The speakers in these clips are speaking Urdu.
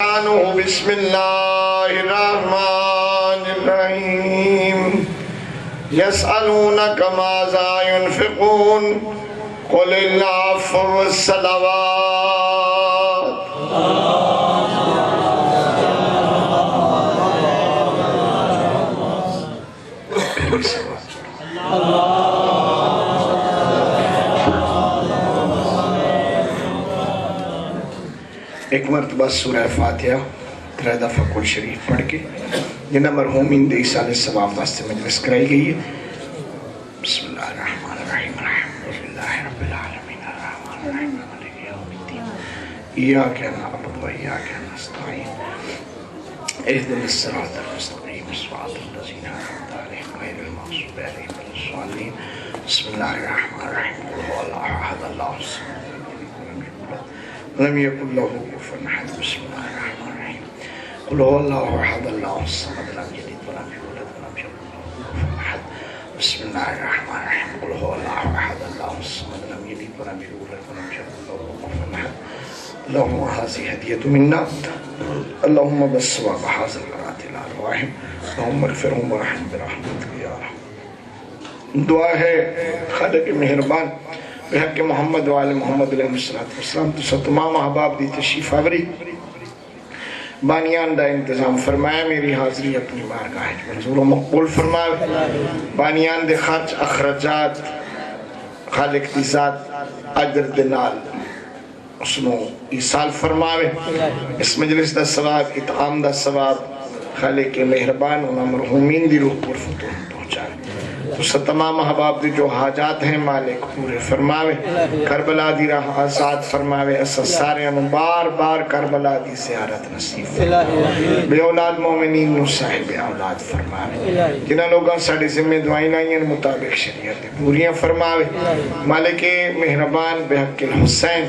بسم اللہ الرحمن الرحیم یسألونک ماذا ينفقون قل العفو والصلوات ایک مرتبہ سورہ فاتحہ 3 دفعہ کل شریف پڑھ کے جنہ مرحومین دے ایسال ثواب واسطے مجلس کرائی گئی ہے۔ بسم اللہ الرحمن الرحیم الحمدللہ رب العالمین الرحمن الرحیم مالک یوم الدین ایاک نعبد و ایاک نستعین اهدنا الصراط المستقیم صراط الذین انعمت علیہم غیر المغضوب علیہم ولا الضالین بسم اللہ الرحمن الرحیم قل هو اللہ احد اللہ الصمد لم يكن له كفوا احد بسم الله الرحمن الرحيم قل هو الله احد الله الصمد لم يلد ولم يولد ولم يكن له كفوا احد بسم الله الرحمن الرحيم قل هو الله احد الله الصمد لم يلد ولم يولد ولم يكن له كفوا احد اللهم هذه هدية منا اللهم بالصواب هذا القرآن الأرواحهم اللهم اغفرهم ورحم برحمتك يا رحم دعا ہے خالق مہربان بحق محمد وعلی محمد علیہ السلام تو تمام احباب دی تشریف آوری بانیان دا انتظام فرمایا میری حاضری اپنی بارگاہ منظور و مقبول فرمایا بانیان دے خرچ اخراجات خالق دی ذات اجر دلال اسنو ایصال فرماوے اس مجلس دا ثواب اطعام دا ثواب خالق مہربان انہا مرحومین دی روح پر فتون پہنچائے تو تمام احباب دی جو حاجات ہیں مالک پورے فرماوے کربلا دی راہ آزاد فرماوے اسا سارے انہوں بار بار کربلا دی زیارت نصیب بے اولاد مومنین نو صاحب اولاد فرماوے جنہاں لوگاں ساڑے ذمہ دعائیں لائیں مطابق شریعت پوریاں فرماوے مالک مہربان بحق الحسین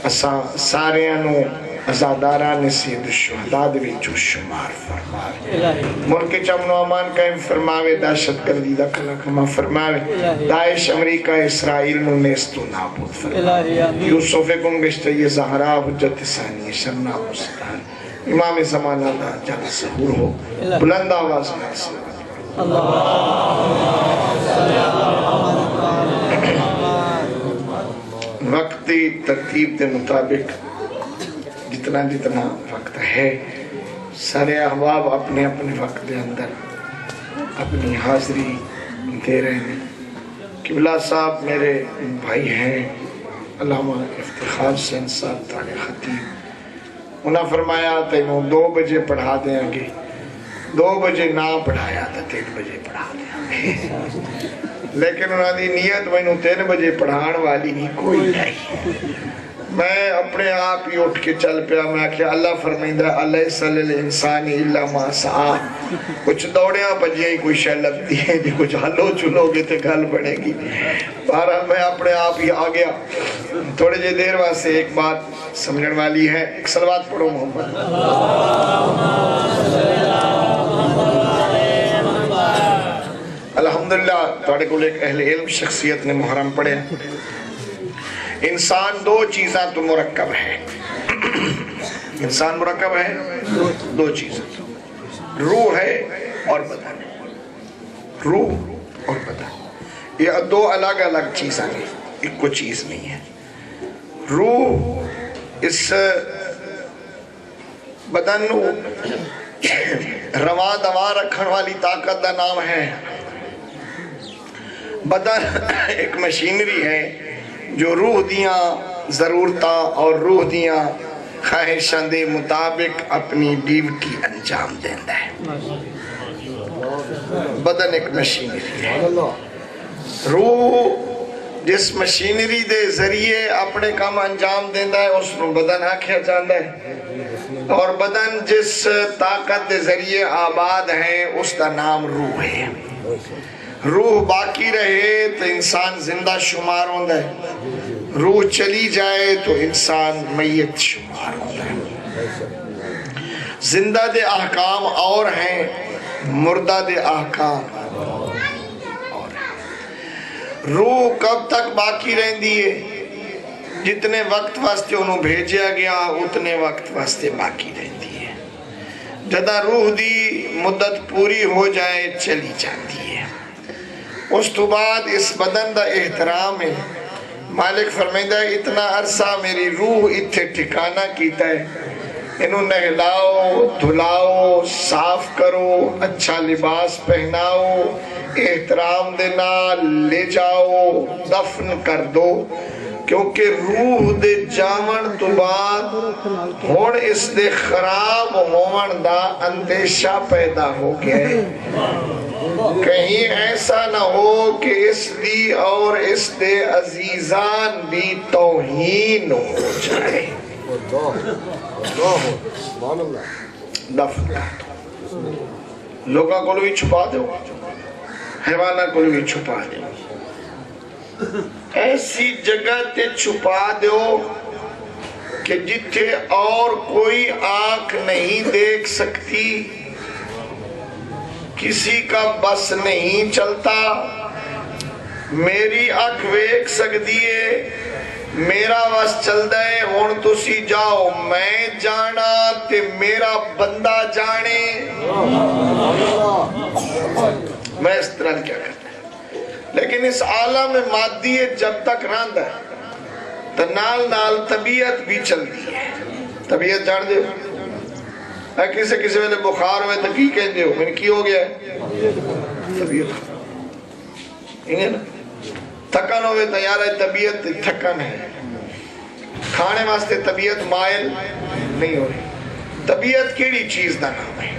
اسا سارے انہوں ازاداران سید الشہداء دے وچوں شمار فرماوے ملک چمن و امان قائم فرماوے دہشت گردی دا کلا کما فرماوے داعش امریکہ اسرائیل نو نیست و نابود فرماوے یوسف گنگشت یہ زہرا حجت ثانی شرنا مستار امام زمانہ دا جل ظہور ہو بلند آواز میں وقتی ترتیب دے مطابق جتنا وقت ہے سارے احباب اپنے اپنے وقت دے اندر اپنی حاضری دے رہے ہیں قبلہ صاحب میرے بھائی ہیں علامہ افتخار حسین صاحب تاریخ خطیب انہاں فرمایا تینوں 2 بجے پڑھا دیں گے 2 بجے نہ پڑھایا تھا 3 بجے پڑھا دیں گے لیکن انہاں دی نیت میں 3 بجے پڑھان والی نہیں کوئی نہیں میں اپنے آپ ہی اٹھ کے چل پیا میں کہ اللہ فرمائندہ اللہ صلی اللہ انسان اللہ ما سعا کچھ دوڑیاں بجیاں کوئی شے لگتی ہیں جی کچھ ہلو چلو گے تو گل بڑھے گی بہرحال میں اپنے آپ ہی آ گیا تھوڑے جے دیر واسطے ایک بات سمجھن والی ہے ایک صلوات پڑھو محمد الحمدللہ تھوڑے کو ایک اہل علم شخصیت نے محرم پڑھے انسان 2 چیزاں تو مرکب ہے انسان مرکب ہے 2 چیزیں روح ہے اور بدن روح اور بدن یہ 2 الگ الگ چیزیں ہیں ایک کو چیز نہیں ہے روح اس بدن رواں دواں رکھن والی طاقت دا نام ہے بدن ایک مشینری ہے جو روح دیاں ضرورتاں اور روح دیاں خواہشاں دے مطابق اپنی ڈیوٹی انجام دیندہ ہے بدن ایک مشینری ہے روح جس مشینری دے ذریعے اپنے کام انجام دیندہ ہے اس کو بدن آکھیا جاندہ ہے اور بدن جس طاقت دے ذریعے آباد ہے اس کا نام روح ہے روح باقی رہے تو انسان زندہ شمار ہوندہ ہے روح چلی جائے تو انسان میت شمار ہوندہ ہے زندہ دے احکام اور ہیں مردہ دے احکام اور ہیں روح کب تک باقی رہن دیئے جتنے وقت واسطے انہوں بھیجیا گیا اتنے وقت واسطے باقی رہتی جدا روح دی مدت پوری ہو جائے چلی جاتی ہے. اس تو بعد اس بدن دا احترام ہے. مالک فرمائندہ ہے اتنا عرصہ میری روح اتھے ٹھکانہ کیتا ہے, انہوں نہلاؤ دھلاؤ صاف کرو اچھا لباس پہناؤ احترام دینا لے جاؤ دفن کر دو, کیونکہ روح دے جاون تو بعد ہون اس دے خراب ہون دا اندیشہ پیدا ہو گیا ہے. کہیں ایسا نہ ہو کہ اس دی اور اس دے عزیزان بھی توہین ہو جائے. دفن لوگاں کو بھی چھپا دو, حیوانہ کو بھی چھپا دو, ایسی جگہ تے چھپا دو کہ جتھے اور کوئی آنکھ نہیں دیکھ سکتی, کسی کا بس نہیں چلتا. میری آنکھ ویکھ سکتی ہے, میرا بس چلتا ہے, ہون تسی جاؤ میں جانا تے میرا بندہ جانے. میں اس طرح کیا کرتا ہے, لیکن اس عالم مادی جب تک راند ہے تو نال نال طبیعت بھی چلتی ہے. طبیعت جان دے کسی ویلے بخار ہوئے تو کی کہیں دے میں نے کی ہو گیا ہے طبیعت انہیں نا تھکن ہوئے تو یار طبیعت تھکن ہے. کھانے واسطے طبیعت مائل نہیں ہو رہی. طبیعت کیڑی چیز دا نام ہے؟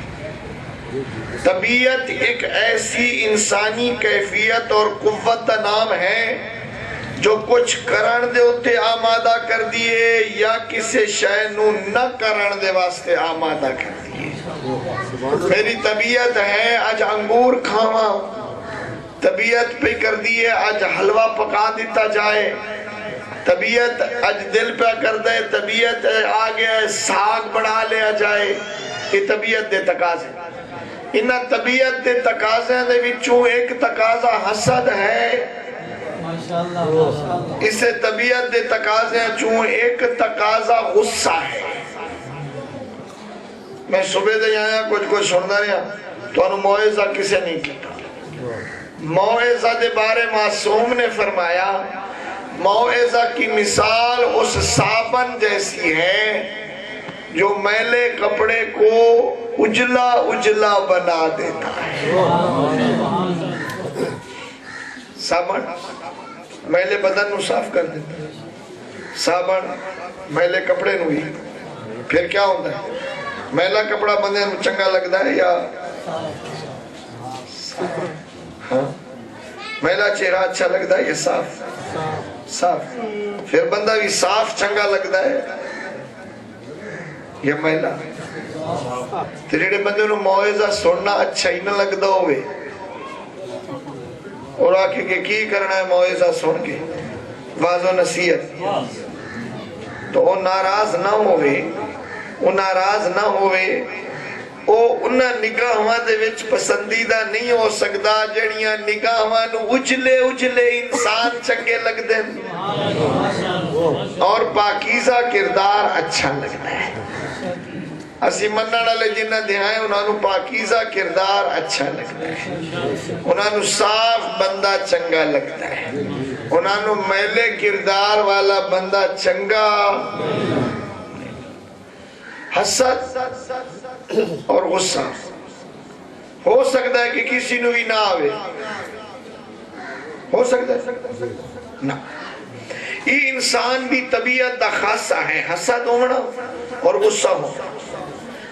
طبیعت ایک ایسی انسانی کیفیت اور قوت دا نام ہے جو کچھ کرن دے ہوتے آمادہ کر دیئے یا کسی شے نو نہ کرن دے واسطے آمادہ کر دیئے. میری طبیعت ہے آج انگور کھاواں, طبیعت پہ کر دیئے آج حلوہ پکا دیتا جائے, طبیعت آج دل پہ کر دے, طبیعت آگے ساگ بڑھا لیا جائے. یہ طبیعت دے تقاضے. انہا طبیعت دے تقاضے دے وچوں ایک تقاضا حسد ہے, اسے طبیعت دے تقاضے چوں ایک تقاضا غصہ ہے. میں صبح دے آیا کچھ سننا رہا تو انہوں موعظہ کسے نہیں کیتا. موعظہ دے بارے معصوم نے فرمایا موعظہ کی مثال اس صابن جیسی ہے جو میلے کپڑے کو اجلا اجلا بنا دیتا ہے. صابن میلے بدن نو صاف کر دیتا ہے, صابن میلے کپڑے نو ہی. پھر کیا ہوتا ہے میلا کپڑا بندے نو چنگا لگتا ہے یا میلا چہرہ اچھا لگتا ہے یا صاف صاف؟ پھر بندہ بھی صاف چنگا لگتا ہے یا میلا؟ تیرے بندے نو موعظہ سننا اچھا ہی نہ لگتا ہوئے اور آکے کہ کی کرنا ہے موعظہ سن کے واضح و نصیحت, تو وہ ناراض نہ ہوئے, وہ ناراض نہ ہوئے, وہ انہاں نگاہاں دے وچ پسندیدہ نہیں ہو سکتا جڑیاں نگاہاں نو اجلے اجلے انسان چنگے لگ دیں اور پاکیزہ کردار اچھا لگتا ہے. اسی منن والے جنہ دہائیں انہاں نو پاکیزہ کردار اچھا لگتا ہے, انہاں نو صاف بندہ چنگا لگتا ہے, انہاں نو میلے کردار والا بندہ چنگا. حسد اور غصہ ہو سکتا ہے کہ کسی نو بھی نہ آوے, ہو سکتا ہے نہ. یہ انسان بھی طبیعت دا خاصہ ہے حسد ہونا اور غصہ ہونا.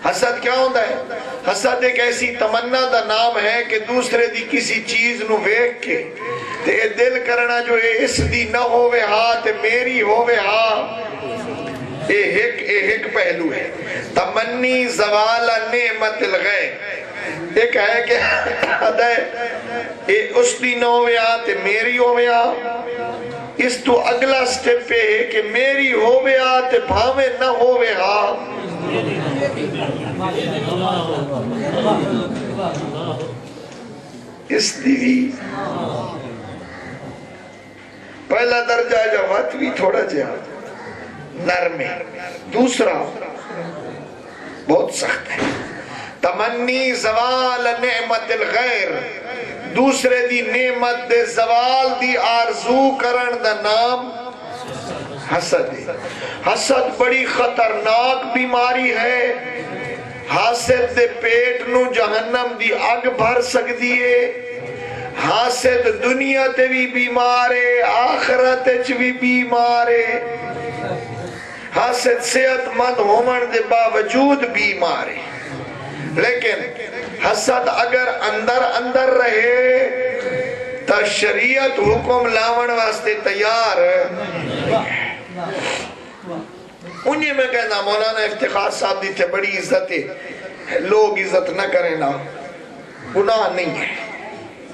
حسد کیا ہوتا ہے؟ حسد ایک ایسی تمنا دا نام ہے کہ دوسرے دی کسی چیز نو ویکھ کے تے دل کرنا جو اس دی نہ ہووے ہاں تے میری ہووے ہاں. ایک پہلو ہے تمنی زوال نعمت الغیر. ایک ہے کہ اس دی نہ ہووے ہاں تے میری ہووے ہاں. اس تو اگلا سٹیپ ہے کہ میری ہووے ہاں تے بھاوے نہ ہووے ہاں. اس دی پہلا درجہ جوات بھی تھوڑا جہاں نرم ہے, دوسرا بہت سخت ہے. تمنی زوال نعمت الغیر، دوسرے دی نعمت دے زوال دی آرزو کرن دا نام حسد ہے۔ حسد بڑی خطرناک بیماری ہے، حاسد دے پیٹ نو جہنم دی اگ بھر سکتی ہے۔ حاسد دنیا تے بھی بیمار ہے، آخرت چ بھی بیمار ہے۔ حاسد صحت مند ہومن دے باوجود بیمار ہے، لیکن حسد اگر اندر اندر رہے تا شریعت حکم لاون واسطے تیار ہے۔ انہیں میں کہنا مولانا افتخار صاحب دی تھے بڑی عزت ہے، لوگ عزت نہ کریں نا، گناہ نہیں ہے،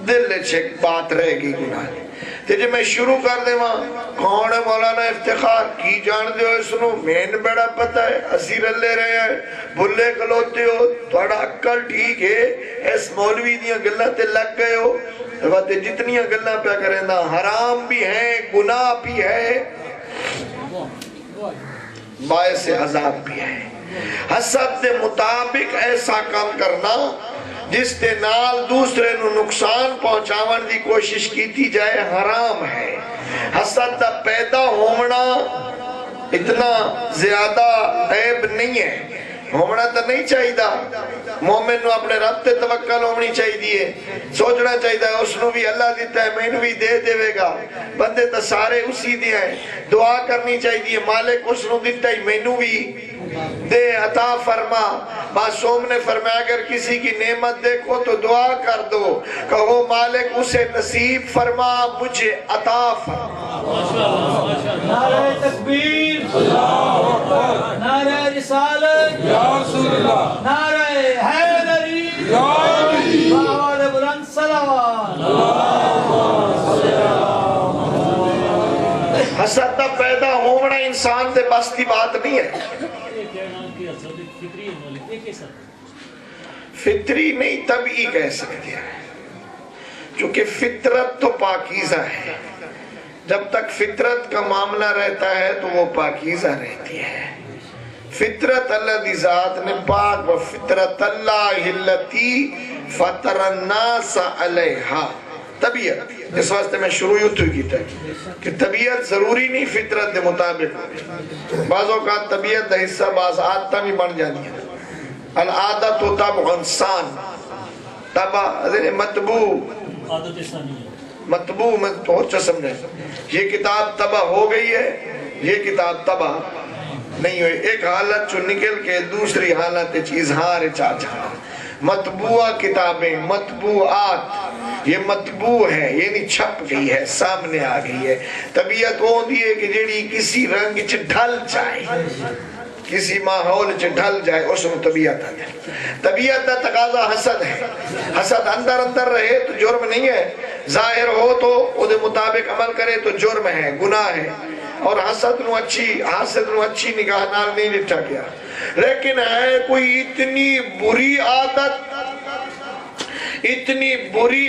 دل چھک بات رہے گی گناہ نہیں۔ تے جب میں شروع کر دے وہاں کون ہے مولانا افتخار کی جان دے ہو اسنو، مین بڑا پتہ ہے، اسی رلے رہے ہیں، بھلے کلوتے ہو، تھوڑا عقل ٹھیک ہے، اس مولوی دیاں گلہ تے لگ گئے ہو، تے جتنیاں گلہ پہ کریں نا حرام بھی ہیں، گناہ بھی ہے، باعث عذاب بھی ہے۔ حسد دے مطابق ایسا کام کرنا جس دے نال دوسرے نو نقصان پہنچاون دی کوشش کیتی جائے حرام ہے۔ حسد دا پیدا ہونا اتنا زیادہ عیب نہیں ہے، ہونا تو نہیں چاہیے دا۔ مومن نو اپنے رب تے توکل ہونی چاہیے، سوچنا چاہیے اس نو بھی اللہ دیتا ہے میں نو بھی دے دے گا، بندے تو سارے اسی دے ہیں، دعا کرنی چاہیے مالک اس نو دیتا ہے میں نو بھی دے عطا فرما۔ معصوم نے فرمایا اگر کسی کی نعمت دیکھو تو دعا کر دو، کہو مالک اسے نصیب فرما مجھے عطا فرما۔ نعرہ تکبیر، نعرہ رسالت، نعرہ حیدری، باوال بلند صلوات۔ حسد دا پیدا ہونا انسان دے بس کی بات نہیں ہے، فطری نہیں طبعی کہہ سکتے ہیں، چونکہ فطرت تو پاکیزہ ہے، جب تک فطرت کا معاملہ رہتا ہے تو وہ پاکیزہ رہتی ہے۔ فطرت اللہ دی ذات نے پاک و فطرت اللہ التی فطر الناس علیہا، طبیعت اس واسطے میں شروع یوں کی تھا کہ طبیعت ضروری نہیں فطرت دے مطابق، بعض اوقات طبیعت دا حصہ بعض عادتہ بھی بن جانی ہے۔ العادت و طبع انسان، طبع مطبوع، مطبوع میں تو اچھا سمجھے، یہ کتاب طبع ہو گئی ہے، یہ کتاب طبع نہیں ہوئی، ایک حالت چو نکل کے دوسری حالت اظہار چاچا۔ مطبوعہ کتابیں، مطبوعات، یہ مطبوع ہے یعنی چھپ گئی ہے، سامنے آ گئی ہے۔ طبیعت وہ ہوتی ہے کہ جیڑی کسی رنگ چ ڈھل جائے، کسی ماحول چ ڈھل جائے، اس میں طبیعت آتی ہے۔ طبیعت دا تقاضا حسد ہے، حسد اندر اندر رہے تو جرم نہیں ہے، ظاہر ہو تو او دے مطابق عمل کرے تو جرم ہے، گناہ ہے، اور حسد نو اچھی نگاہ نال نہیں لٹھا گیا۔ لیکن ہے کوئی اتنی بری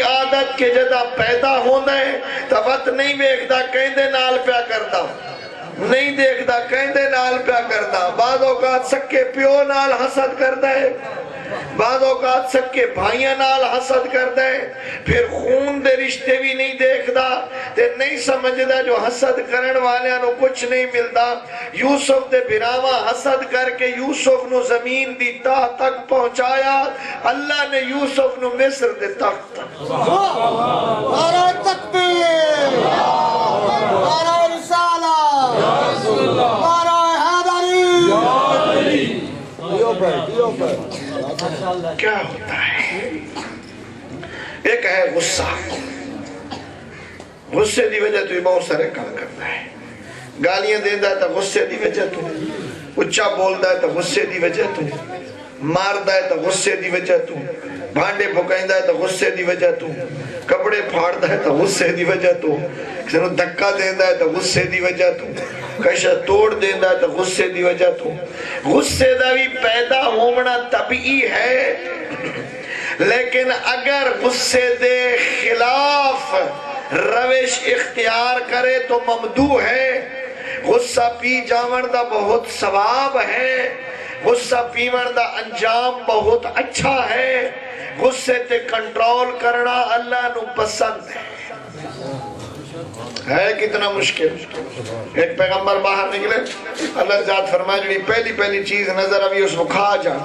عادت کہ جدا پیدا ہونا ہے تبت نہیں ویکھدا کہندے نال پیا کردا، نہیں دیکھدا کہندے نال پیا کردا، بعض اوقات سکے پیو نال حسد کردا ہے، بعض اوقات سکے بھائیاں نال حسد کردا ہے، پھر خون دے رشتے بھی نہیں دیکھدا تے نہیں سمجھدا جو حسد کرن والیاں نو کچھ نہیں ملدا۔ یوسف دے بھراواں حسد کر کے یوسف نو زمین دی تہ تک پہنچایا، اللہ نے یوسف نو مصر دے تخت تک۔ نعرہ تکبیر، نعرہ رسالت، نعرہ حیدری۔ کیا ہوتا ہے؟ ایک ہے غصہ، غصے دی وجہ تو بہت سارے کام کرتا ہے، گالیاں دیندہ ہے تو غصے دی وجہ تو، اچھا بولتا ہے تو غصے دی وجہ تو، ماردا ہے تو غصے دی وجہ تو، بھانڈے پھکائندہ ہے تو غصے دی وجہ تو، کپڑے پھاڑدا ہے تو غصے دی وجہ تو، کسی نو دھکا دیندہ ہے تو غصے دی وجہ تو، کشا توڑ دیندہ ہے تو غصے دی وجہ تو۔ غصے دا بھی پیدا ہونا طبعی ہے، لیکن اگر غصے دے خلاف روش اختیار کرے تو ممدوح ہے۔ غصہ پی جاون دا بہت ثواب ہے، غصہ پیمن دا انجام بہت اچھا ہے. غصے تے کنٹرول کرنا اللہ نو پسند ہے کتنا مشکل. ایک پیغمبر باہر نکلے, اللہ ذات فرمائے جنہی پہلی چیز نظر ابھی اس کو کھا جا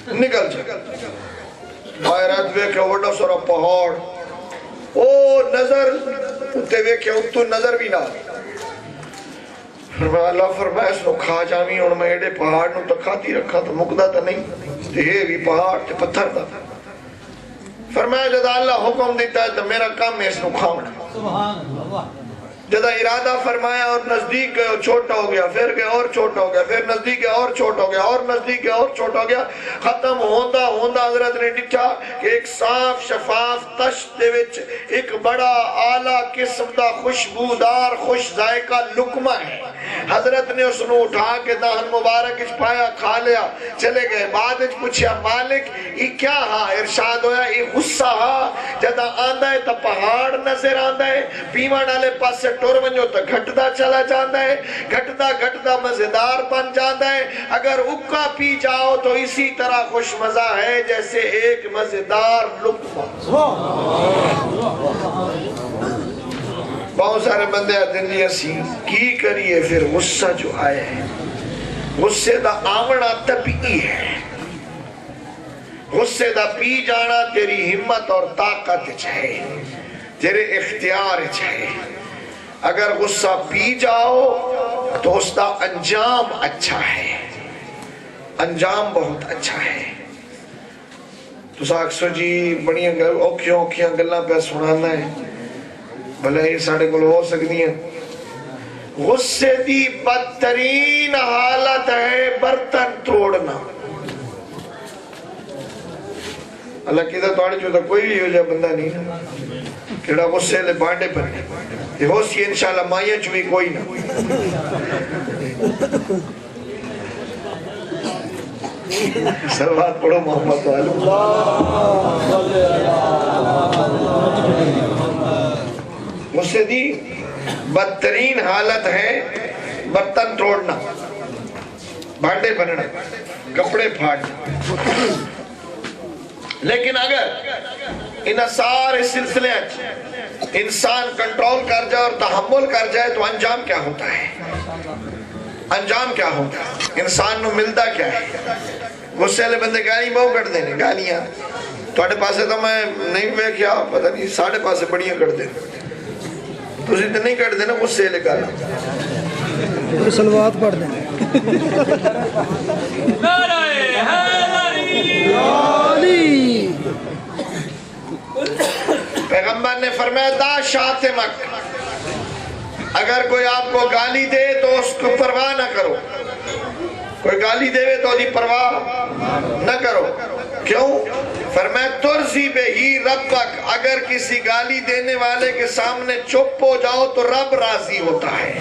نکل جا. باہرات وے کہ وڈا سورا پہاڑ او نظر اتے وے کہ اتو نظر بھی نہ. فرمایا اللہ فرمایا اس کو کھا جامی اور میں ایڈے پہاڑ نو تکھاتی رکھا تو مقدہ تا نہیں یہ بھی پہاڑ تے پتھر تا. فرمایا جدا اللہ حکم دیتا ہے تو میرا کام ہے اس کو کھاؤنا. جدا ارادہ فرمایا اور نزدیک گئے اور چھوٹا ہو گیا, پھر گئے اور چھوٹا ہو گیا, پھر نزدیک گئے اور چھوٹا ہو گیا, اور نزدیک گئے اور چھوٹا ہو گیا. ختم ہوندہ حضرت نے ڈٹھا کہ ایک صاف شفاف تشت دے وچ ایک بڑا اعلیٰ قسم دا خوشبودار خوش ذائقہ لقمہ ہے. حضرت نے اس نے اٹھا کے دہن مبارک اچ پایا, کھا لیا, چلے گئے. بعد اچ پوچھیا مالک یہ کیا ہاں؟ ارشاد ہویا یہ غصہ ہاں. جدا آندہ ہے تا پہاڑ نظر آندہ ہے, پیمان آلے پاس سے ٹور ونجو تا گھٹدا چلا جاندہ ہے, گھٹدا مزیدار بن جاندہ ہے. اگر اکا پی جاؤ تو اسی طرح خوش مزہ ہے جیسے ایک مزیدار لقمہ. بہت سارے بندے دن جی اسی کی کریے پھر غصہ جو آئے ہیں. غصے دا آمنا طبیعی ہے. غصے دا پی جانا تیری ہمت اور طاقت ہے, تیرے اختیار ہے. اگر غصہ پی جاؤ تو اس دا انجام اچھا ہے, انجام بہت اچھا ہے. تو ساکسو جی بڑیاں اوکھیاں گلہ پہ سنانا ہے, بھلے یہ ساڑھے کو ہو سکتی ہیں. غصے دی بدترین حالت ہے برتن توڑنا. اللہ کی تو توڑی جو کوئی بھی ہو جائے بندہ نہیں کیڑا غصے لے بانڈے پر یہ ہو سی انشاءاللہ مائیں چوئی کوئی نہ. سلوات پڑھو محمد والو. غصے دی بدترین حالت ہے برتن توڑنا, بانڈے بننا, کپڑے پھاڑنا. لیکن اگر ان سارے سلسلے انسان کنٹرول کر جائے اور تحمل کر جائے تو انجام کیا ہوتا ہے؟ انجام کیا ہوتا ہے؟ انسان نو ملتا کیا ہے؟ غصے لے بندے گالی بہو کر دینے, گالیاں توڑے پاسے تو میں نہیں میں کیا پتہ نہیں ساڑھے پاسے بڑیاں کر دینے, تو اسی تو نہیں کر دینا غصے لے گالی سلوات پڑھ دینے. پیغمبر نے فرمایا دا شاتمک, اگر کوئی آپ کو گالی دے تو اس کو پرواہ نہ کرو. کوئی گالی دے تو دی پرواہ نہ کرو. کیوں؟ فرمایا ترزی بے ہی ربک, اگر کسی گالی دینے والے کے سامنے چپ ہو جاؤ تو رب راضی ہوتا ہے,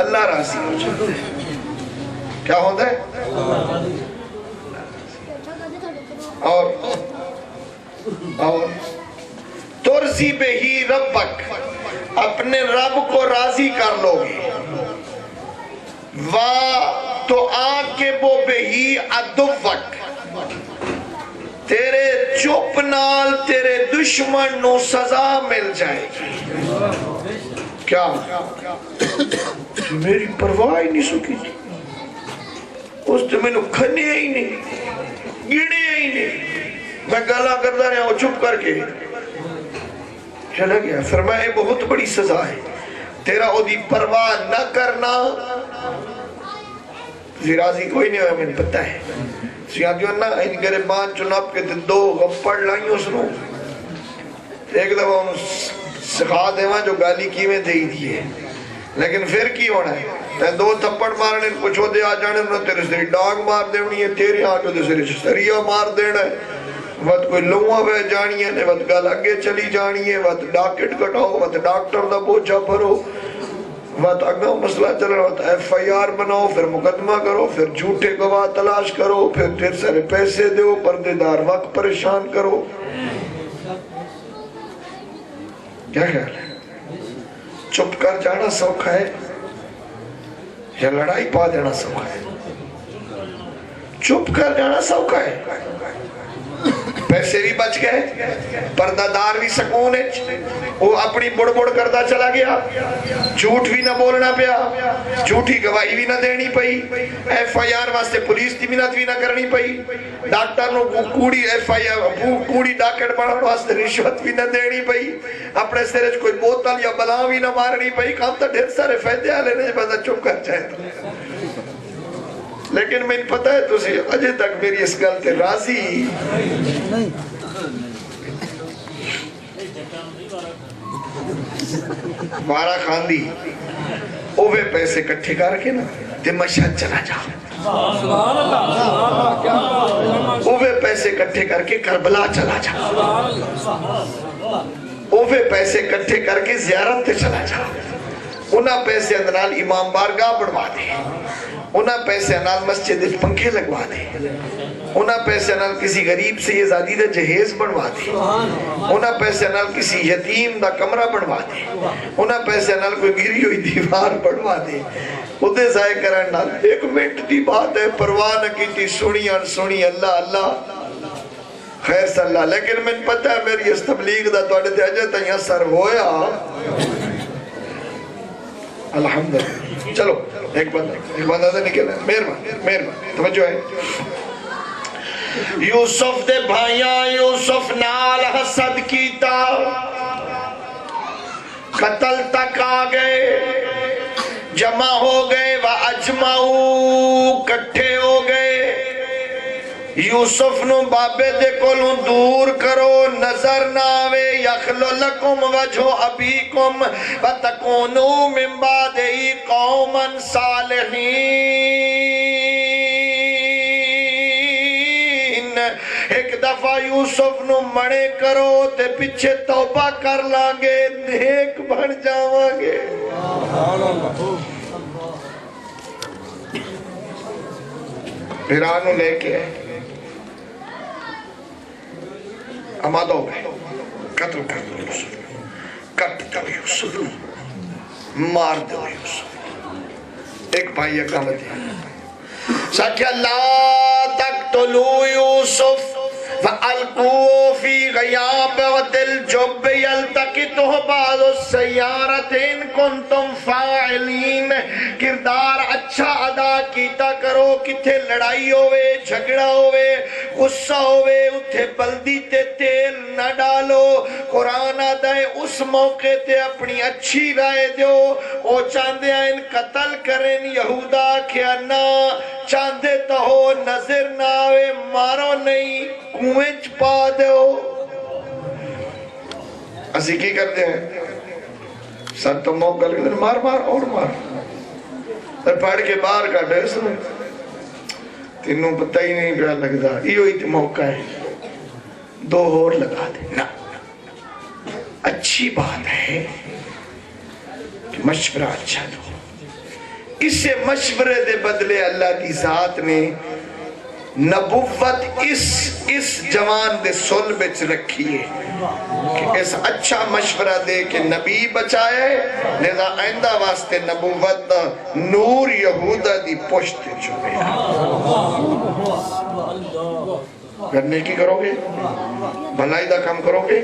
اللہ راضی ہو جاتا ہے. کیا ہوتا ہے؟ اور ترزی بے ہی ربک, اپنے رب کو راضی کر لو گے. تو آکبو بے ہی عدوک, تیرے چپ نال تیرے دشمن نو سزا مل جائے گی. کیا میری پرواہ ہی نہیں سکی تھی, اس تو میں نے کھنے ہی نہیں, گڑے ہی نہیں, میں گالا کرتا رہا ہوں چپ کر کے چلا گیا. فرمایا بہت بڑی سزا ہے تیرا او دی پرواہ نہ کرنا. راضی کوئی نہیں ہویا, میں نے پتہ ہے سیاں جو نا ان گریبان چناب کے دو غپڑ لائیں اس نو, ایک دفعہ ان سکھا دے جو گالی کی میں دے دیئے, لیکن پھر کی ہونا ہے تے دو تھپڑ مارنے پچھو دے آ جانے انہوں تیرے سری ڈاگ مار دے ہے, تیرے آٹو دے سری سریہ مار دینا ہے, وقت کوئی لوہاں بے جانی ہے, وقت گل اگے چلی جانی ہے, وقت ڈاکٹ کٹاؤ, وقت ڈاکٹر دا بوجھا بھرو, وقت اگاں مسئلہ چل رہا, وقت ایف آئی آر بناؤ, پھر مقدمہ کرو, پھر جھوٹے گواہ تلاش کرو, پھر سارے پیسے دیو, پردے دار وقت پریشان کرو. کیا خیال ہے؟ چپ کر جانا سوکھا ہے یا لڑائی پا دینا سوکھا ہے؟ چپ کر جانا سوکھا ہے، پیسے بھی بچ گئے، پردہ دار بھی سکون ہے، وہ اپنی بڑ بڑ کردہ چلا گیا، جھوٹ بھی نہ بولنا پیا، جھوٹی گواہی بھی نہ دینی پئی، ایف آئی آر واسطے پولیس دی منت بھی نہ کرنی پئی، ڈاکٹر نو کوڑی ایف آئی آر کوڑی ڈاکٹ بڑھان واسطے رشوت بھی نہ دینی پئی، اپنے سرج کوئی بوتل یا بلا بھی نہ مارنی پئی، کام تا ڈھیر سارے فائدے آلے نے بندہ چپ کر جائے۔ لیکن میں پتہ ہے تسی اجے تک میری اس گل تے راضی مارا خاندی اوے پیسے کٹھے کر کے نا تے مشہد چلا جا، اوے پیسے کٹھے کر کے کربلا چلا جا، اوے پیسے کٹھے کر کے زیارت تے چلا جا، انہاں پیسے اندرال امام بارگاہ بڑھوا دے، انہاں پیسے انال مسجد پنکھے لگوا دے، انہاں پیسے انال کسی غریب سے یہ زادی دا جہیز بنوا دے، انہاں پیسے انال کسی یتیم دا کمرہ بنوا دے، انہاں پیسے انال کوئی گری ہوئی دیوار بنوا دے، ادھے ضائع کرن نال ایک منٹ دی بات ہے، پرواہ نہ کی تھی سنی اللہ اللہ خیر صلی اللہ، لیکن میں پتہ ہے میری اس تبلیغ دا توڑے دے اجے تائیں اثر ہویا، الحمدللہ۔ چلو ایک بندہ سے نکل ہے، مہربان توجہ ہے۔ یوسف دے بھائیاں یوسف نال حسد کیتا، قتل تک آگئے، جمع ہو گئے وَأَجْمَعُوا کٹھے ہو گئے، یوسف نو بابے دے کولوں دور کرو، نظر نہ آوے، یخلو لکم وجہ ابیکم وتکونوا من بعدہ قوما صالحین۔ ایک دفعہ یوسف نو مڑے کرو تے پیچھے توبہ کر لانگے، نیک بن جاوانگے۔ پیرانو لے کے آمادہ ہو گئے، قتل کر دو یوسف، کٹ دو یوسف، مار دو یوسف۔ ایک بھائی اقامت ہے ساکھیا لا تقتلوا یوسف فَأَلْقُوا فِي غَيَابَتِ الْجُبِّ يَلْتَقِطُهُ بَعْضُ السَّيَّارَةِ إِن كُنتُمْ فَاعِلِينَ۔ کردار اچھا ادا کیتا کرو، کتھے لڑائی ہوئے، جھگڑا ہوئے، غصہ ہوئے، اتھے بلدی تے تیل نہ ڈالو، قرآن آدھائے اس موقع تے اپنی اچھی رائے دیو۔ او چاندے آئین قتل کریں یہودہ کیا نہ چاندے تو ہو نظر نہ آوے، مارو نہیں کنویں چپا دیو۔ اسی کی کرتے ہیں سر تو موقع لگے مار مار اور مار، اور پڑھ کے باہر کا ڈیس میں تینوں پتہ ہی نہیں پیا لگتا، یہ ہوئی تے موقع ہے دو اور لگا دے نا۔ اچھی بات ہے کہ مشورہ اچھا دو، اسے مشورے دے بدلے اللہ کی ذات نے نبوت اس جوان دے سل بچ رکھی ہے کہ اس اچھا مشورہ دے کہ نبی بچائے، لہذا آئندہ واسطے نبوت دا نور یہودہ دی پشت چھوڑے۔ اگر نیکی کرو گے، بھلائی دا کام کرو گے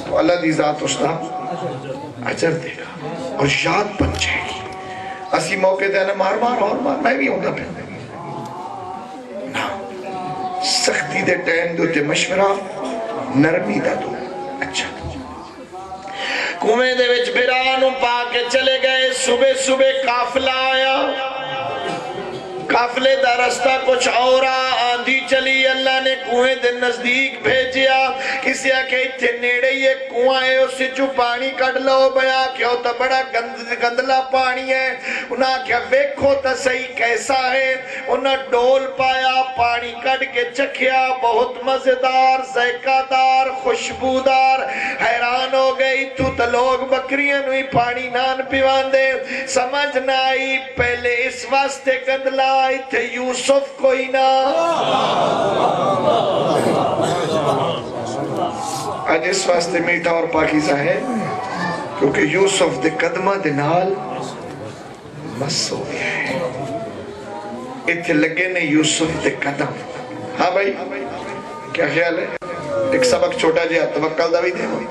تو اللہ دی ذات اس دا اجر دے گا اور یاد بن جائے گی۔ اسی موقع دینا مار مار اور مار، میں بھی ہوں گا پھر سختی دے ٹائم دو تے مشورہ نرمی دا دو اچھا دو۔ کنویں دے وچ بھرانوں پا کے چلے گئے، صبح صبح قافلہ آیا، قافلے دا رستہ کچھ اور آندھی چلی، اللہ نے کنویں دے نزدیک بھیجیا، کسی آکے اتھے نیڑے یہ کنواں ہے اسے جو پانی کڑ لو، بیا کیا ہوتا بڑا گندلا پانی ہے، انہاں کیا ویکھو تا صحیح کیسا ہے، انہاں ڈول پایا، پانی کڑ کے چکھیا، بہت مزیدار، ذائقہ دار، خوشبودار، حیران ہو گئی تو لوگ بکریاں نوی پانی نان پیوان دے، سمجھ نہ آئی پہلے اس واسطے گندلا آئی تھے یوسف کوئی نہ۔ آج اس واسطے میٹھا اور پاکیزہ ہے کیونکہ یوسف دے قدمہ دے نال مس ہو گیا ہے. اتھے لگے نے یوسف دے قدم. ہاں بھائی کیا خیال ہے؟ ایک سبق چھوٹا جہا توکل دا بھی دے ہوئی.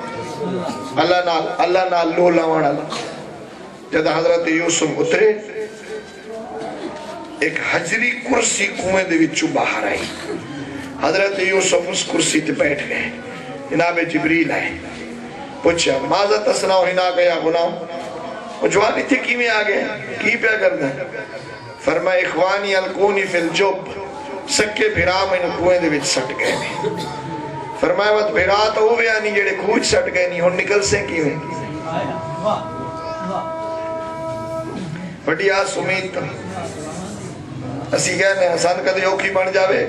اللہ نال لو لاوان اللہ. جب حضرت یوسف اترے ایک حجری کرسی کنویں دے وچوں باہر آئی. حضرت یوسف اس کرسی تے بیٹھ گئے. جناب جبریل آئے پوچھا ماذا تصنع ہنا گیا غلام. وہ جوانی تھے کی میں آگئے کی پیا کرنا. فرمائے اخوانی الکونی فی الجب سکے بھرا میں کنویں دے وچ سٹ گئے. فرمایا وقت بھرا تو ہوئے آنی جڑے کھوج سٹ گئے نہیں ہون نکل سے کیویں. بڑی آس امید تھا اسی کہنے حسن کدے اوکھی بن جاوے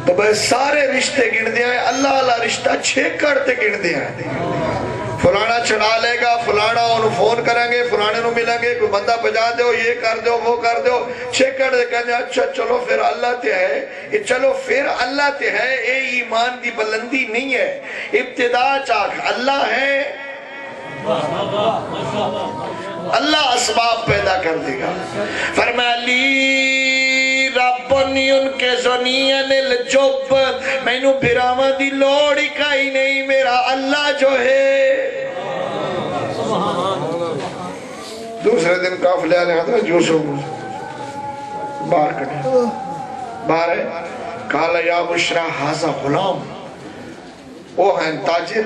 تو بھائی سارے رشتے گن دیا ہے. اللہ اللہ رشتہ چھیکڑ تے گن دیا ہے. فلانا چڑھا لے گا فلانا انہوں فون کریں گے فلانے نو ملیں گے کوئی بندہ بجا دو یہ کر دو وہ کر دو. چھیکڑ دے کہنے اچھا چلو پھر اللہ تے ہے چلو پھر اللہ تے ہے. اے ایمان دی بلندی نہیں ہے. ابتدا چاک اللہ ہے اللہ اسباب پیدا کر دے گا. فرمایا لی ربنی ان کے زنین الجب میں نو بھراما دی لوڑی کائی نہیں میرا اللہ جو ہے. دوسرے دن قافلے آنے حضرت یوسف باہر کٹے باہر ہے. کالا یا بشرا حاضا غلام. وہ ہیں تاجر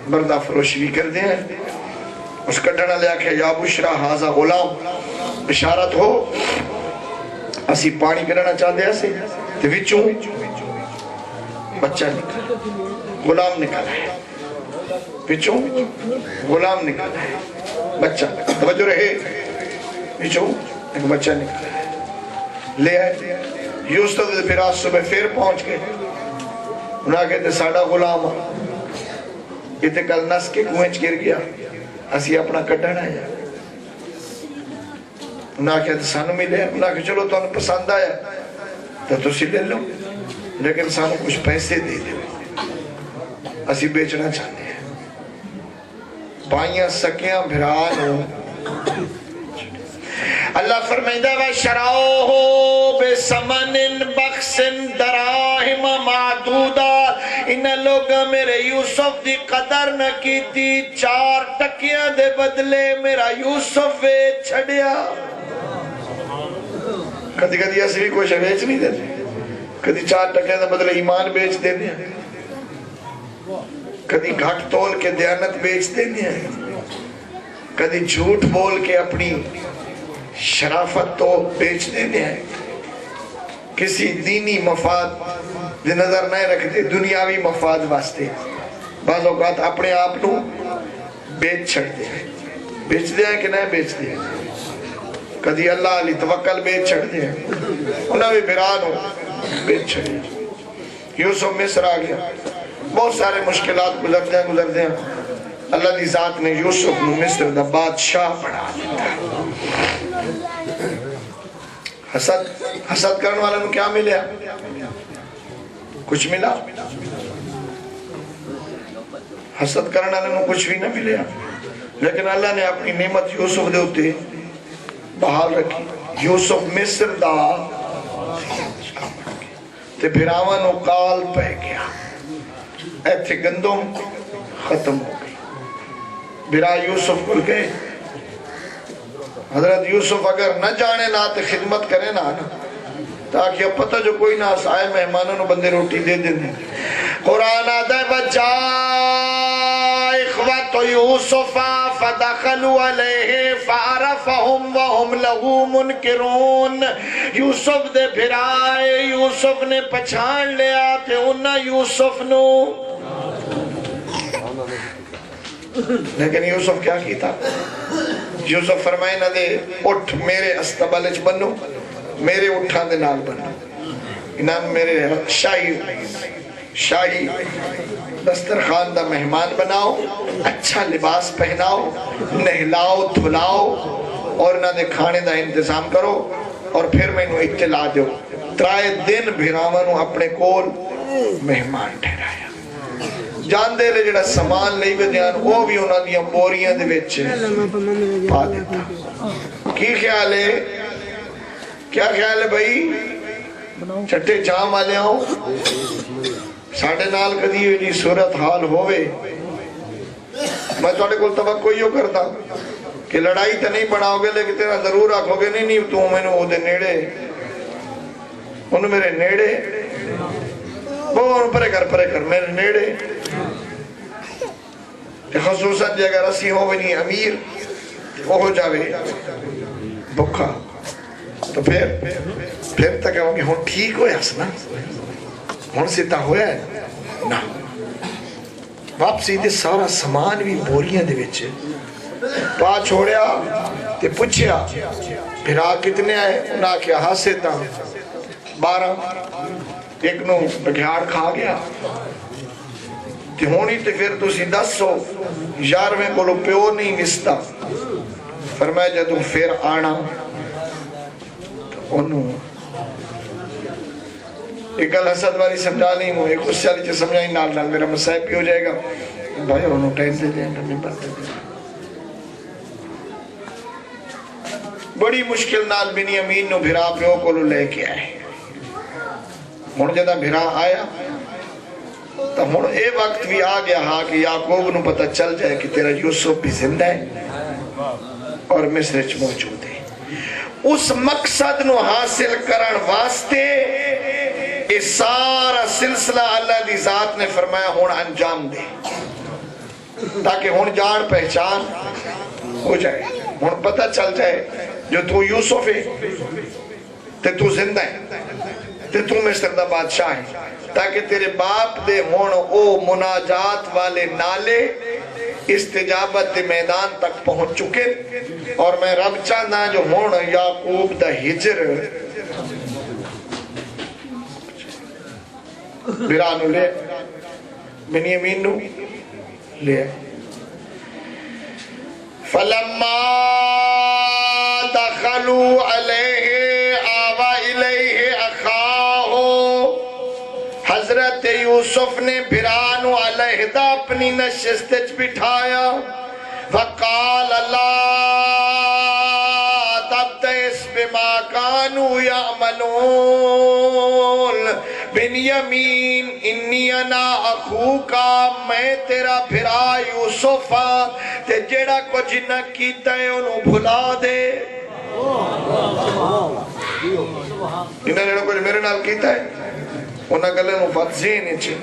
بردہ فروشی بھی کر دیں. اس کٹنا لیا کہ یا بشرا حاضا غلام بشارت ہو اسی پانی کرنا چاہتے ہیں سے تو وچوں بچہ نکل غلام نکل ہے. وچوں غلام نکل ہے بچہ توجہ رہے. وچوں ایک بچہ نکل ہے لے آئے. یوسف دے پھر آج صبح پھر پہنچ گئے. انہاں کہتے ساڑھا غلام یہ تے کل نس کے کنویں گر گیا اسی اپنا کٹنا ہے. انہاں کہتے سانو ملے. انہاں کہ چلو تو انہوں پسند آیا تو تسی لے لو لیکن سانو کچھ پیسے دے دے اسی بیچنا چاہتے ہیں. بائیاں سکیاں بھران ہو. اللہ فرمائدہ وَشَرَوْهُ بِسَمَنٍ بَخْسٍ دَرَاهِمَ مَعْدُودَ. ان لوگا میرے یوسف دی قدر نہ کی تھی 4 ٹکیاں دے بدلے میرا یوسف ویچ چھڑیا. کدی کدی ایسے بھی کوئی ویچ نہیں دیتے. کدی 4 ٹکیاں دے بدلے ایمان بیچ دیتے ہیں. کدی گھٹ تول کے دیانت بیچ دیتے ہیں. کدی جھوٹ بول کے اپنی شرافت تو بیچ دیتے ہیں. کسی دینی مفاد دے نظر نہیں رکھتے دنیاوی مفاد واسطے بعض اوقات اپنے آپ نو بیچ چھڑتے ہیں. بیچ دیا ہے کہ نہیں بیچ دیا. کدی اللہ علی توکل بیچ چھڑتے ہیں. انہوں بھی بران ہو بیچ چھڑتے ہیں. یوسف مصر آ گیا. بہت سارے مشکلات گزرتے ہیں. اللہ دی ذات نے یوسف نو مصر دا بادشاہ بنا دیتا. حسد کرنے والا نو کیا ملیا کچھ ملا. حسد کرنے والا نو کچھ بھی نہ ملیا لیکن اللہ نے اپنی نعمت یوسف دے ہوتے بحال رکھی. یوسف مصر دا تے بھراواں نو کال پہ گیا. ایتھے گندم ختم ہو گئی. بھرا یوسف کل گئے. حضرت یوسف اگر نہ جانے نہ تے خدمت کرے نہ تاکہ اب پتہ جو کوئی نہ آئے مہمانوں نو بندے روٹی دے دیں. قرآن آدھے بچا اخوات یوسف فدخلوا علیہ فعرفہم وہم لہو منکرون. یوسف دے بھرائے یوسف نے پچھان لیا تے انہا یوسف نو لیکن یوسف کیا کیتا. یوسف فرمائے نہ دے اٹھ میرے استبالج بنو میرے اٹھان دے نال بنو. انہاں میرے شاہی دسترخوان دا مہمان بناؤ. اچھا لباس پہناؤ نہلاؤ دھلاؤ اور نہ دے کھانے دا انتظام کرو اور پھر میں انہوں اطلاع دو. 3 دن بھراواں نو اپنے کول مہمان ٹھہرایا. جاندے لے جڑا سامان لئی ودیان وہ بھی انہاں دیاں بوریاں دے وچ پا دیتا. کی خیال ہے؟ کیا خیال ہے بھائی؟ چھٹے جام والے ہوں ساڑھے نال کدی ہوئی صورت حال ہوئے میں توڑے کو توقع ہی کرتا کہ لڑائی تو نہیں بڑھاؤ گے لیکن تیرا ضرور آکھو گے نہیں تو میں نے وہ دے نیڑے انہوں میرے نیڑے وہ پرے کر میرے نیڑے خصوصاً جے اگر اسی ہو بھی نہیں امیر وہ ہو جاوے بکھا تو پھر تک ہوں گے ہوں ٹھیک ہویا سنا ہوں سیتا ہویا ہے نا واپسی دے سارا سامان بھی بوریاں دے وچے پا چھوڑیا تے پچھیا پھر کتنے آئے انہاں کیا ہاسے تا 12 ایک نو بگھیار کھا گیا تے ہونی تے پھر تو سی 10 یار میں کولو پیو نہیں وستا فرمایا جدو پھر آنا انہوں ایک گل حسد والی سمجھا نہیں ہوں ایک اس چالی چاہ سمجھائی نال میرا مسائب بھی ہو جائے گا بھائی انہوں ٹائم دے دیں ہمیں بات دے دیں بڑی مشکل نال بنی امین نو بھرا پیو کو لے کے آئے ہون جدہ بھرا آیا تو ہون اے وقت بھی آ گیا ہاں کہ یعقوب نو پتہ چل جائے کہ تیرا یوسف بھی زندہ ہے اور مصر چ موجود ہے اس مقصد نو حاصل کرن واسطے یہ سارا سلسلہ اللہ دی ذات نے فرمایا ہون انجام دے تاکہ ہون جان پہچان ہو جائے ہون پتہ چل جائے جو تو یوسف ہے تے تو زندہ ہے تے تو مصر دا بادشاہ ہے تاکہ تیرے باپ دے ہون او مناجات والے نالے استجابت دے میدان تک پہنچ چکے اور میں رب چاہنا جو ہون یعقوب دا ہجر برانو لے بنی امین نو لے فلما دخلوا علیہ آوا الیہ اخاہو حضرت یوسف نے بھرانو علیہدہ اپنی نشستج بٹھایا وقال اللہ تبتئس بما کانوا یعملون بنیامین انی انا اخوکا میں تیرا بھرا یوسفا تے جیڑا کو جنہ کیتا ہے انہوں بھلا دے انہوں جیڑا کو میرے نال کیتا ہے انہوں گلے انہوں فاتزین اچھے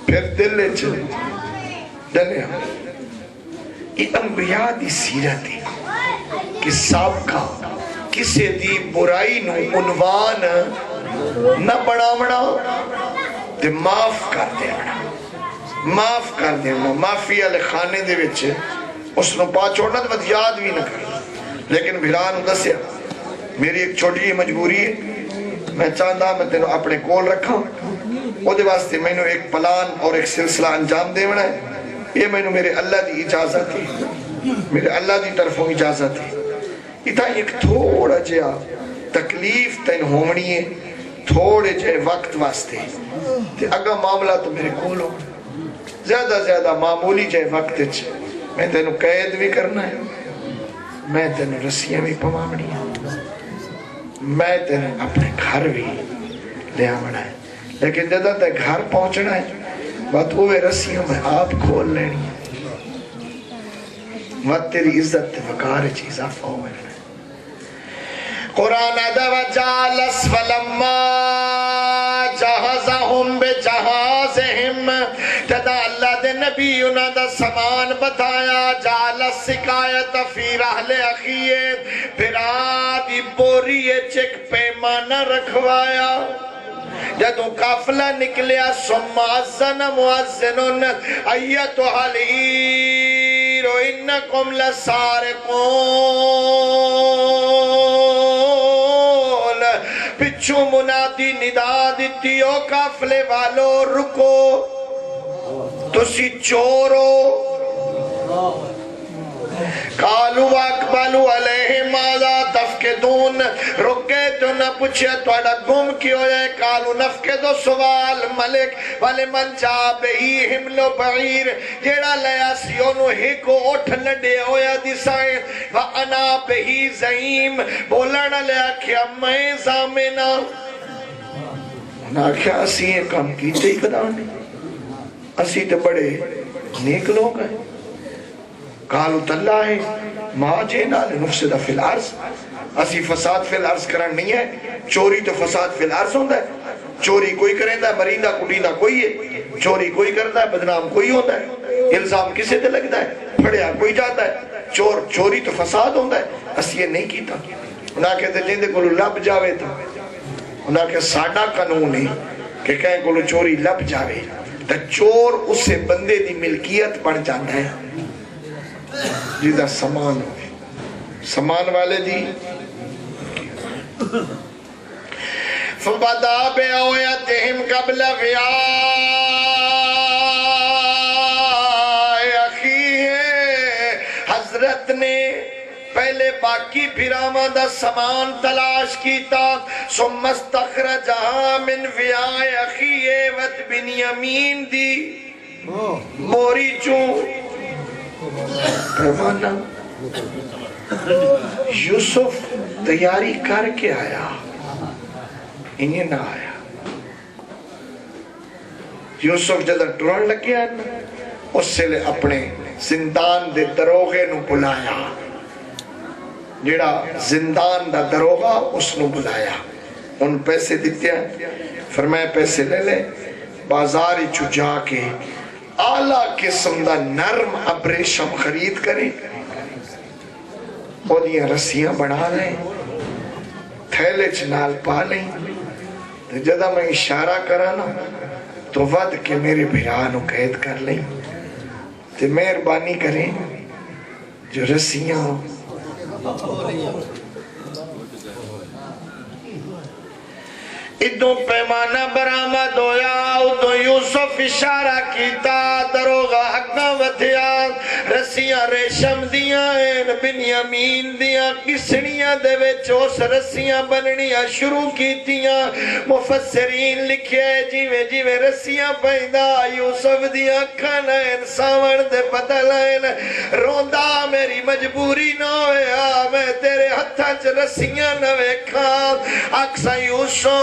پھر دل اچھے جانے یہ انبیاء دی سیرت ہے کہ سابقہ کسے دی برائی نو عنوان نہ بڑھاونا تے معاف کر دینا معافی علی خانے دے وچے اس نو پا چھوڑنا تو بات یاد بھی نہ کر لیکن بھرانو دسیا میری ایک چھوٹی مجبوری ہے میں چاہتا میں تینوں اپنے کول رکھا او دے واسطے میں نے ایک پلان اور ایک سلسلہ انجام دیونا ہے یہ میں نے میرے اللہ دی اجازت ہے میرے اللہ دی طرفوں اجازت ہے اتھا ایک تھوڑا جیا تکلیف تین ہومنی ہے تھوڑے جائے وقت واسطے تے اگا معاملہ تو میرے کول ہو زیادہ معمولی جائے وقت میں تینوں قید بھی کرنا ہے میں تینوں رسیاں بھی پمامنی ہے میں تینوں اپنے گھر بھی لے آمنا ہے لیکن جدہ تے گھر پہنچنا ہے بات ہوئے رسیاں میں آپ کھول لینی ہے بات تیری عزت تے وقار چیز آفا ہوئے لینی قرآن ادھا وجالس فلما جہزہم بجہازہم جدا اللہ دے نبی انہاں دا سامان بتایا جالس سکایت فی رحل اخیے پھر آدھی بوری چک پیمانہ رکھوایا جدوں قافلہ نکلیا ثم اذن مؤذن ایتھا العیر انکم لسارقون پچھو منادی ندا دیتی او قافلے والو رکو تسی چورو قالوا واقبلوا علیہ ماذا تفقدون رکے تو نہ پوچھے توڑا گم کی ہویا ہے کالو نفقے دو سوال ملک والے من چاہ بہی حملو بعیر جیڑا لیا سیونو ہکو اٹھ لڑے ہویا دیسائیں وَأَنَا بہی زعیم بولنا لیا کیا میں زامنہ انہاں کیا اسی یہ کام کیتے ہی کدا نہیں اسی تو بڑے نیک لوگ ہیں قالو تاللہ ہے ماں جینا لنفسد فی الارض اسی فساد فی الارض کرن نہیں ہے چوری تو فساد فی الارض ہوندہ ہے چوری کوئی کریں ہے مرینہ کٹینہ کوئی ہے چوری کوئی کرتا ہے بدنام کوئی ہوتا ہے الزام کسے تے لگتا ہے پھڑیا کوئی جاتا ہے چوری تو فساد ہوندہ ہے اسی یہ نہیں کیتا انہاں کہتے جیندے کو لب جاوے تھا انہاں کہ ساڑھا قانون ہے کہ کہیں کو چوری لب جاوے تا چور اس سے بندے دی ملکیت پڑ جاتا ہے جیدہ سامان ہوئے سامان والے دی فبدا بِعَوْيَتِهِمْ قَبْلَ أَخِيهِ حضرت نے پہلے باقی پھراما دا سامان تلاش کیتا ثم استخرجها من وعاء أخيه وت بنیامین دی موری چون پیمانہ یوسف تیاری کر کے آیا انہیں نہ آیا یوسف جدر ٹرن لگ گیا اس سے لے اپنے زندان دے دروغے نو بلایا جڑا زندان دا دروغہ اس نو بلایا ان پیسے دیتے ہیں فرمائے پیسے لے لے بازاری چو جا کے اعلیٰ قسم دا نرم ابریشم خرید کریں اور یہ رسیاں بڑھا لیں تھیلے چنال پا لیں تو جدہ میں اشارہ کرانا تو ود کے میرے بھرانو قید کر لیں تو مہربانی کریں جو رسیاں ادو پیمانہ برآمد ہویا ادو یوسف اشارہ کیتا دروغہ حقا ودھیا رسیاں ریشم دیاں ہیں بنیامین دیاں کسنیاں دے وچ اس رسیاں بننیاں شروع کیتیاں مفسرین لکھے جیویں جیویں رسیاں پیدا یوسف دیاں کھانا انساون دے بدل ہیں روندہ میری مجبوری نہ ہویا میں تیرے ہتھا چ رسیاں نہ ویکھا اکسا یوسف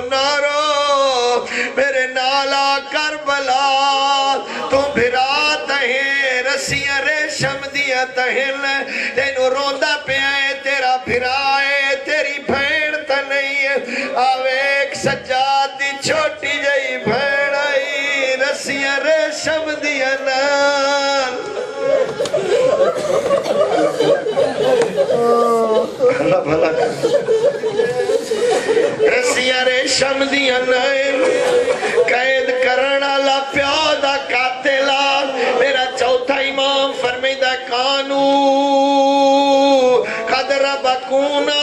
نارو میرے نالا کربلا تو بھرا تہیں رسیاں ریشم دیا تہن تینو روندہ پہ آئے تیرا بھرائے تیری بھین تا نہیں آوے ایک سجاد دی چھوٹی جائی بھین آئی رسیاں ریشم دیا نال اللہ بھلا رسیاں ریشم دیا نائم قید کرنا لا پیادہ قاتلہ میرا چوتھا امام فرمیدہ کانو قدر بکونا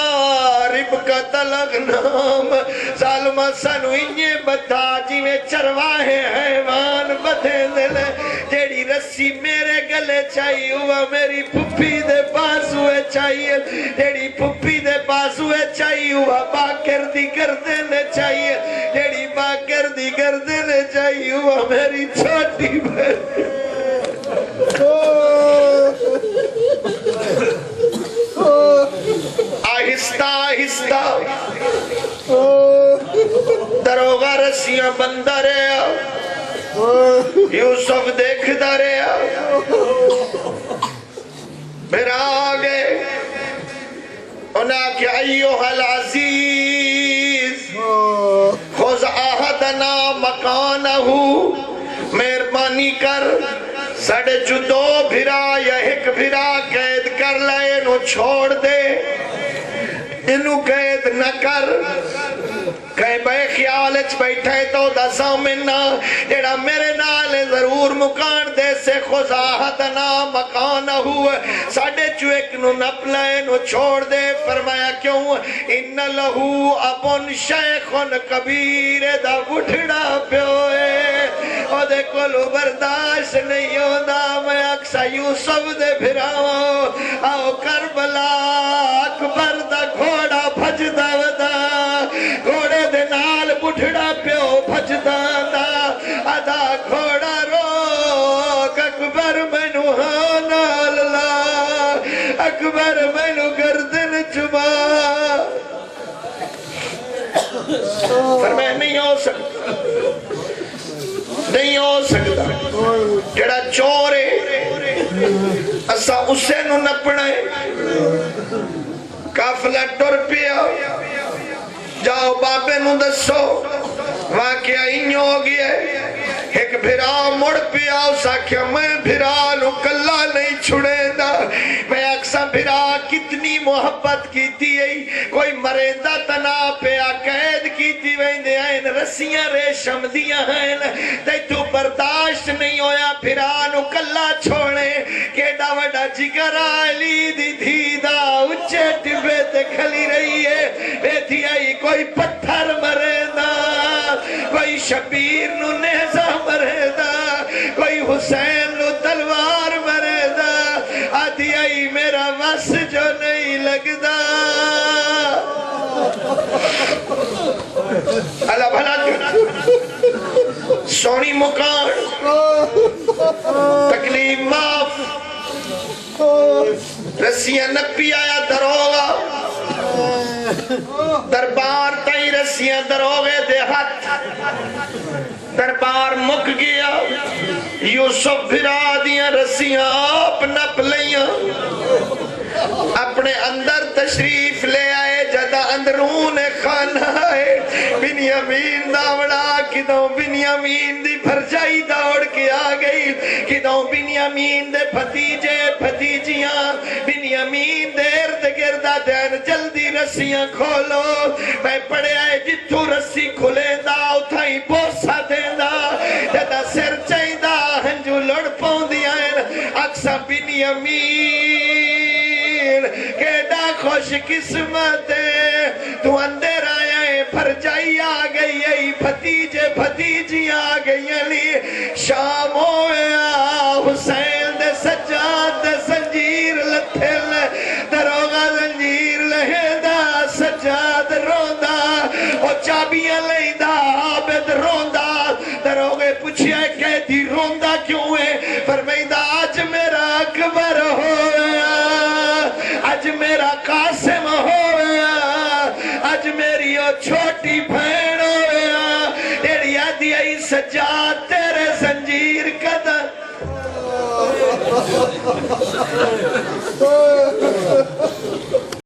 ربکت لغنام ظالمہ سنو انجے بتا جی میں چرواہے حیوان بدھے دل جیڑی رسی میرے گلے چاہیے ہوا میری پھپی دے پاس ہوئے چاہیے جیڑی پھپی دے پاس ہوئے چاہیے ہوا باکر دی گردنے چاہیے جیڑی باکر دی گردنے چاہیے ہوا میری چھوٹی بہن آہستہ آہستہ دروغہ رسیاں بندہ رہا یوسف دیکھتا رہا پھر آگے انہاں کہ ایوہ العزیز خذ آہدنا مکانہو مہربانی کر ساڑھے جو دو بھرا یا ایک بھرا قید کر لائے انہوں چھوڑ دے انہوں قید نہ کر کہیں بے خیالچ بیٹھے تو دا زامنہ جیڑا میرے نالے ضرور مکان دے سے خزاہتنا مکانہ ہوئے ساڑھے چوئک نو نپلائے نو چھوڑ دے فرمایا کیوں ان لہو اپن شیخن کبیر دا بڑھڑا پیوئے او دے کلو برداشت نہیں ہوندہ میں اکسا یوسف دے بھراؤں آؤ کربلا اکبر دا گھوڑا بھجدا ودا گھوڑے دے نال بڑھڑا پیو بھجدا دا ادا گھوڑا روک اکبر مینو ہاں نال لا اکبر مینو گردن چبا فرمایا نہیں ہو سکتا نہیں ہو سکتا جڑا چور ہے اسا اسے نو نپنا ہے قافلہ ٹر پیا جاؤ بابے نو دسو واقعہ انہوں ہو گیا ہے ایک بھرا مڑ پیا اسا کیا میں بھرا نو کلا نہیں چھڑے دا میں اکسا بھرا کتنی محبت کی تھی کوئی مریندہ تنا پیا قید کی تھی ویندے آئین رسیاں ریشم دیاں ہیں تے تو برداشت نہیں ہویا بھرا نو کلا چھوڑے کیڑا وڈا جگر آلی دی تھی دا اچھے ٹبے تے کھلی رہی ہے بیٹھی آئی کوئی پتھر مریندہ کوئی شبیر نو نیزہ مریندہ کوئی حسین نو تلوار مریندہ آدھی آئی میرا وس جو نہیں لگدا اللہ بھلا سونی مکان تکلیف معاف رسیاں نپی آیا دروگا دربار تائی رسیاں دروگے دے ہاتھ دربار مک گیا یوسف بھرا دیا رسیاں آپ نپ لیاں اپنے اندر تشریف لے آئے جدہ اندرون خانہ ہے بنیامین داوڑا کدوں بنیامین دی بھرجائی دوڑ کے آ گئی کدوں بنیامین دے بھتیجے بھتیجیاں بنیامین دے ارد گردہ دین جلدی رسیاں کھولو میں پڑے آئے جتو رسی کھلے دا اتھائی بوسا دین دا جدہ سر چاہی دا ہنجو لڑ پاؤں دیا اکسا بنیامین کیڑا خوش قسمت تو اندر آیا ہے بھرجائی آ گئی ہے بھتیجے بھتیجی آ گئی ہے شام ہویا حسین دے سجاد دے سنجیر لتھل دروگا زنجیر لہے دا سجاد روندا او چابیاں لئی دا عابد روندا دروگے پوچھیا کہتی روندا کیوں ہے فرمیدہ آج میرا اکبر ہویا آج میرا قاسم ہویا آج میری او چھوٹی بھین ہویا تیری آدھی آئی سجاد تیرے زنجیر قدر